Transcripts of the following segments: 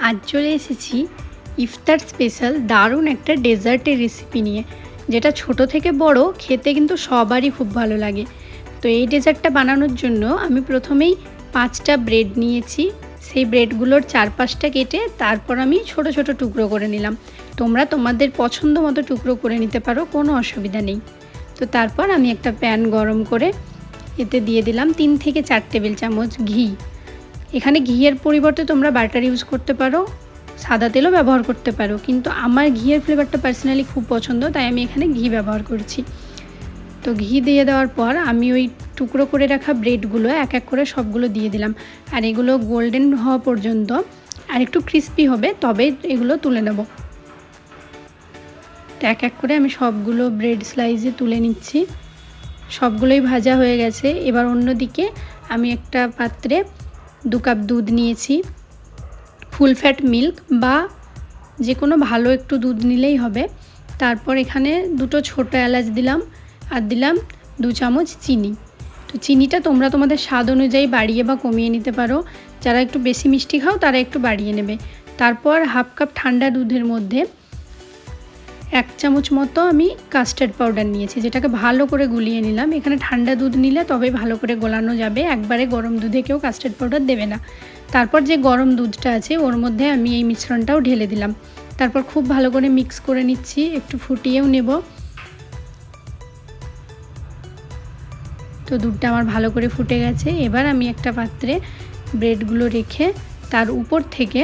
আজ চলে এসেছি ইফতার স্পেশাল দারুণ একটা ডেজার্টের রেসিপি নিয়ে, যেটা ছোট থেকে বড় খেতে কিন্তু সবারই খুব ভালো লাগে। তো এই ডেজার্টটা বানানোর জন্য আমি প্রথমেই 5টা ব্রেড নিয়েছি। সেই ব্রেডগুলোর 4-5টা কেটে তারপর আমি ছোট ছোট টুকরো করে নিলাম। তোমরা তোমাদের পছন্দ মতো টুকরো করে নিতে পারো, কোনো অসুবিধা নেই। তো তারপর আমি একটা প্যান গরম করে এতে দিয়ে দিলাম 3 থেকে 4 টেবিল চামচ ঘি। এখানে ঘিয়ের পরিবর্তে তোমরা বাটার ইউজ করতে পারো, সাদা তেলও ব্যবহার করতে পারো, কিন্তু আমার ঘিয়ের ফ্লেভারটা পার্সোনালি খুব পছন্দ, তাই আমি এখানে ঘি ব্যবহার করছি। তো ঘি দিয়ে দেওয়ার পর আমি ওই টুকরো করে রাখা ব্রেডগুলো এক এক করে সবগুলো দিয়ে দিলাম। আর এগুলো গোল্ডেন হওয়া পর্যন্ত আর একটু ক্রিস্পি হবে, তবে এগুলো তুলে নেব। তো এক এক করে আমি সবগুলো ব্রেড স্লাইসে তুলে নিচ্ছি। সবগুলোই ভাজা হয়ে গেছে। এবার অন্যদিকে আমি একটা পাত্রে 2 কাপ দুধ নিয়েছি। ফুল ফ্যাট মিল্ক বা যে কোনো ভালো একটু দুধ নিলেই হবে। তারপর এখানে 2টো ছোটো এলাচ দিলাম আর দিলাম 2 চামচ চিনি। তো চিনিটা তোমরা তোমাদের স্বাদ অনুযায়ী বাড়িয়ে বা কমিয়ে নিতে পারো। যারা একটু বেশি মিষ্টি খাও তারা একটু বাড়িয়ে নেবে। তারপর হাফ কাপ ঠান্ডা দুধের মধ্যে 1 চামচ মতো আমি কাস্টার্ড পাউডার নিয়েছি, যেটাকে ভালো করে গুলিয়ে নিলাম। এখানে ঠান্ডা দুধ নিলে তবে ভালো করে গোলানো যাবে, একবারে গরম দুধে কেউ কাস্টার্ড পাউডার দেবে না। তারপর যে গরম দুধটা আছে ওর মধ্যে আমি এই মিশ্রণটাও ঢেলে দিলাম। তারপর খুব ভালো করে মিক্স করে নিচ্ছি, একটু ফুটিয়েও নেব। তো দুধটা আমার ভালো করে ফুটে গেছে। এবার আমি একটা পাত্রে ব্রেডগুলো রেখে তার উপর থেকে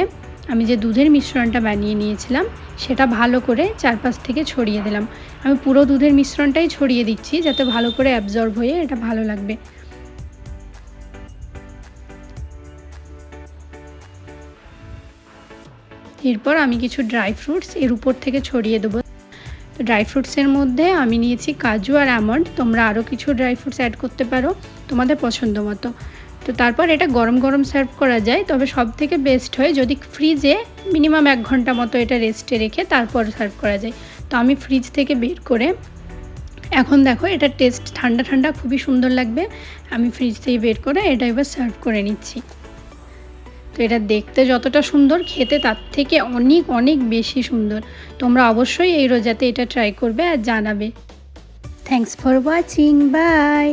আমি যে দুধের মিশ্রণটা বানিয়ে নিয়েছিলাম সেটা ভালো করে চারপাশ থেকে ছড়িয়ে দিলাম। আমি পুরো দুধের মিশ্রণটাই ছড়িয়ে দিচ্ছি, যাতে ভালো করে অ্যাবজর্ব হয়ে এটা ভালো লাগবে। এরপর আমি কিছু ড্রাই ফ্রুটস এর উপর থেকে ছড়িয়ে দেবো। তো ড্রাই ফ্রুটসের মধ্যে আমি নিয়েছি কাজু আর আমন্ড। তোমরা আরও কিছু ড্রাই ফ্রুটস অ্যাড করতে পারো তোমাদের পছন্দ মতো। তো তারপর এটা গরম গরম সার্ভ করা যায়, তবে সব থেকে বেস্ট হয় যদি ফ্রিজে মিনিমাম 1 ঘন্টা মতো এটা রেস্টে রেখে তারপর সার্ভ করা যায়। তো আমি ফ্রিজ থেকে বের করে এখন দেখো এটা টেস্ট ঠান্ডা ঠান্ডা খুবই সুন্দর লাগবে। আমি ফ্রিজ থেকে বের করে এটা এবার সার্ভ করে নিচ্ছি। তো এটা দেখতে যতটা সুন্দর, খেতে তার থেকে অনেক অনেক বেশি সুন্দর। তোমরা অবশ্যই এই রোজাতে এটা ট্রাই করবে আর জানাবে। Thanks for watching, by.